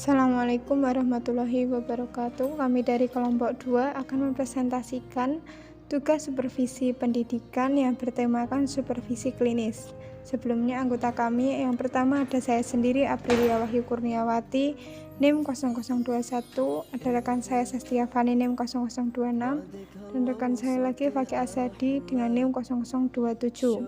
Assalamualaikum warahmatullahi wabarakatuh. Kami dari kelompok 2 akan mempresentasikan tugas supervisi pendidikan yang bertemakan supervisi klinis. Sebelumnya anggota kami yang pertama ada saya sendiri Aprilia Wahyu Kurniawati NIM 0021, ada rekan saya Sastia Fani NIM 0026, dan rekan saya lagi Fakih Asadi dengan NIM 0027.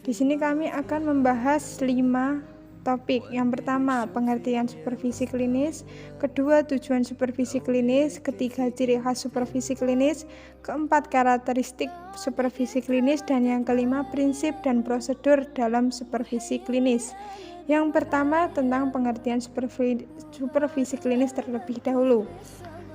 Di sini kami akan membahas 5 topik. Yang pertama, pengertian supervisi klinis, kedua, tujuan supervisi klinis, ketiga, ciri khas supervisi klinis, keempat, karakteristik supervisi klinis, dan yang kelima, prinsip dan prosedur dalam supervisi klinis. Yang pertama, tentang pengertian supervisi klinis terlebih dahulu.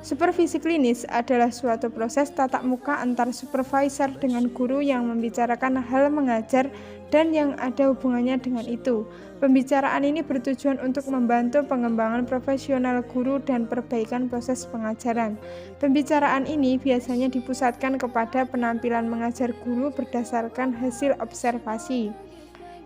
Supervisi klinis adalah suatu proses tatap muka antar supervisor dengan guru yang membicarakan hal mengajar dan yang ada hubungannya dengan itu. Pembicaraan ini bertujuan untuk membantu pengembangan profesional guru dan perbaikan proses pengajaran. Pembicaraan ini biasanya dipusatkan kepada penampilan mengajar guru berdasarkan hasil observasi.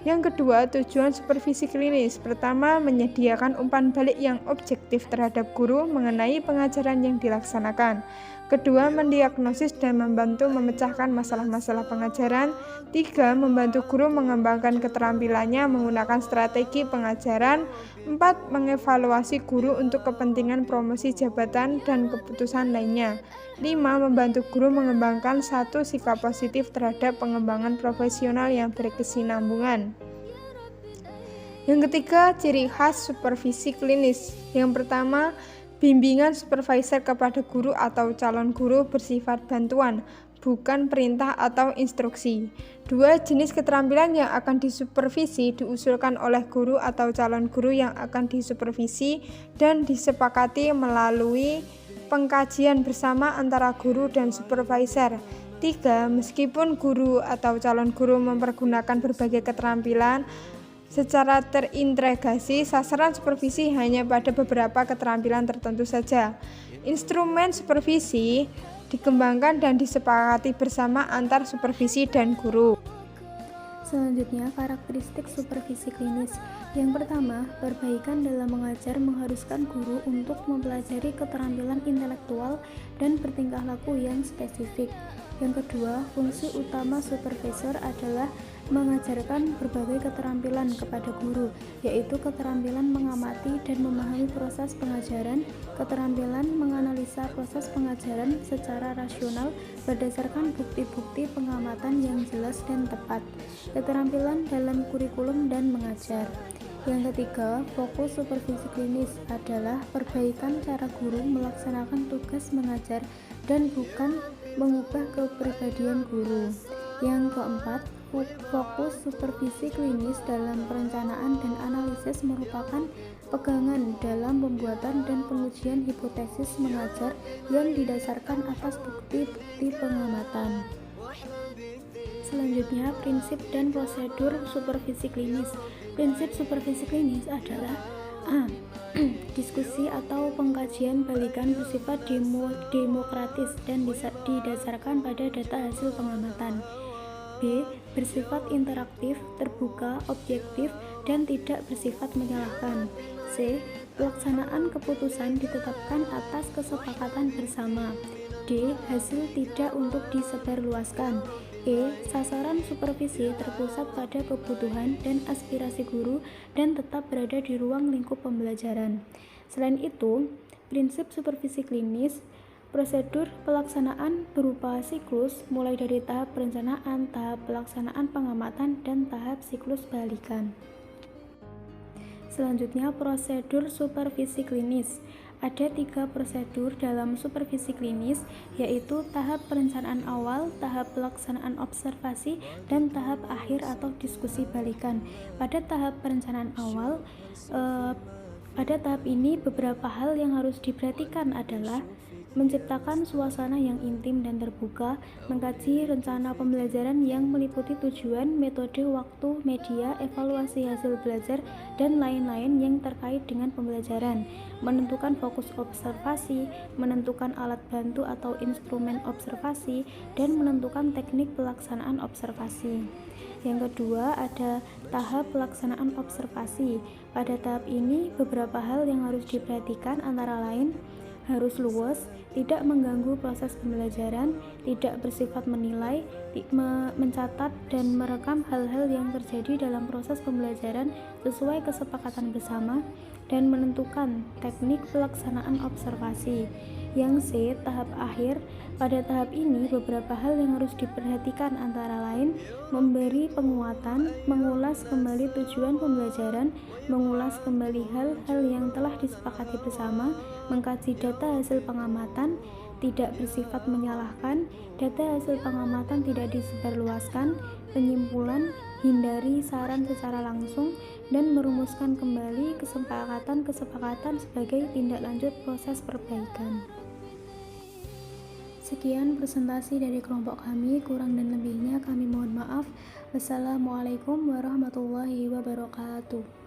Yang kedua, tujuan supervisi klinis. Pertama, menyediakan umpan balik yang objektif terhadap guru mengenai pengajaran yang dilaksanakan. Kedua, mendiagnosis dan membantu memecahkan masalah-masalah pengajaran. Tiga, membantu guru mengembangkan keterampilannya menggunakan strategi pengajaran. Empat, mengevaluasi guru untuk kepentingan promosi jabatan dan keputusan lainnya. 5. Membantu guru mengembangkan satu sikap positif terhadap pengembangan profesional yang berkesinambungan. Yang ketiga, ciri khas supervisi klinis. Yang pertama, bimbingan supervisor kepada guru atau calon guru bersifat bantuan, bukan perintah atau instruksi. 2. Jenis keterampilan yang akan disupervisi diusulkan oleh guru atau calon guru yang akan disupervisi dan disepakati melalui pengkajian bersama antara guru dan supervisor. 3. Meskipun guru atau calon guru mempergunakan berbagai keterampilan secara terintegrasi, sasaran supervisi hanya pada beberapa keterampilan tertentu saja. Instrumen supervisi dikembangkan dan disepakati bersama antar supervisi dan guru. Selanjutnya, karakteristik supervisi klinis. Yang pertama, perbaikan dalam mengajar mengharuskan guru untuk mempelajari keterampilan intelektual dan bertingkah laku yang spesifik. Yang kedua, fungsi utama supervisor adalah mengajarkan berbagai keterampilan kepada guru, yaitu keterampilan mengamati dan memahami proses pengajaran, keterampilan menganalisa proses pengajaran secara rasional berdasarkan bukti-bukti pengamatan yang jelas dan tepat, keterampilan dalam kurikulum dan mengajar. Yang ketiga, fokus supervisi klinis adalah perbaikan cara guru melaksanakan tugas mengajar dan bukan mengubah kepribadian guru. Yang keempat, fokus supervisi klinis dalam perencanaan dan analisis merupakan pegangan dalam pembuatan dan pengujian hipotesis mengajar yang didasarkan atas bukti-bukti pengamatan. Selanjutnya, prinsip dan prosedur supervisi klinis. Prinsip supervisi klinis adalah A. Diskusi atau pengkajian balikan bersifat demokratis dan didasarkan pada data hasil pengamatan. B. Bersifat interaktif, terbuka, objektif, dan tidak bersifat menyalahkan. C. Pelaksanaan keputusan ditetapkan atas kesepakatan bersama. D. Hasil tidak untuk disebarluaskan. E. Sasaran supervisi terpusat pada kebutuhan dan aspirasi guru dan tetap berada di ruang lingkup pembelajaran. Selain itu, prinsip supervisi klinis, prosedur pelaksanaan berupa siklus, mulai dari tahap perencanaan, tahap pelaksanaan pengamatan, dan tahap siklus balikan. Selanjutnya, prosedur supervisi klinis. Ada 3 prosedur dalam supervisi klinis, yaitu tahap perencanaan awal, tahap pelaksanaan observasi, dan tahap akhir atau diskusi balikan. Pada tahap perencanaan awal, pada tahap ini beberapa hal yang harus diperhatikan adalah menciptakan suasana yang intim dan terbuka, mengkaji rencana pembelajaran yang meliputi tujuan, metode, waktu, media, evaluasi hasil belajar, dan lain-lain yang terkait dengan pembelajaran, menentukan fokus observasi, menentukan alat bantu atau instrumen observasi, dan menentukan teknik pelaksanaan observasi. Yang kedua, ada tahap pelaksanaan observasi. Pada tahap ini, beberapa hal yang harus diperhatikan antara lain harus luwes, tidak mengganggu proses pembelajaran, tidak bersifat menilai, mencatat dan merekam hal-hal yang terjadi dalam proses pembelajaran sesuai kesepakatan bersama, dan menentukan teknik pelaksanaan observasi. Yang C, tahap akhir. Pada tahap ini, beberapa hal yang harus diperhatikan antara lain memberi penguatan, mengulas kembali tujuan pembelajaran, mengulas kembali hal-hal yang telah disepakati bersama, mengkaji data hasil pengamatan, tidak bersifat menyalahkan, data hasil pengamatan tidak disebarluaskan, penyimpulan, hindari saran secara langsung, dan merumuskan kembali kesepakatan sebagai tindak lanjut proses perbaikan. Sekian presentasi dari kelompok kami, kurang dan lebihnya kami mohon maaf. Wassalamualaikum warahmatullahi wabarakatuh.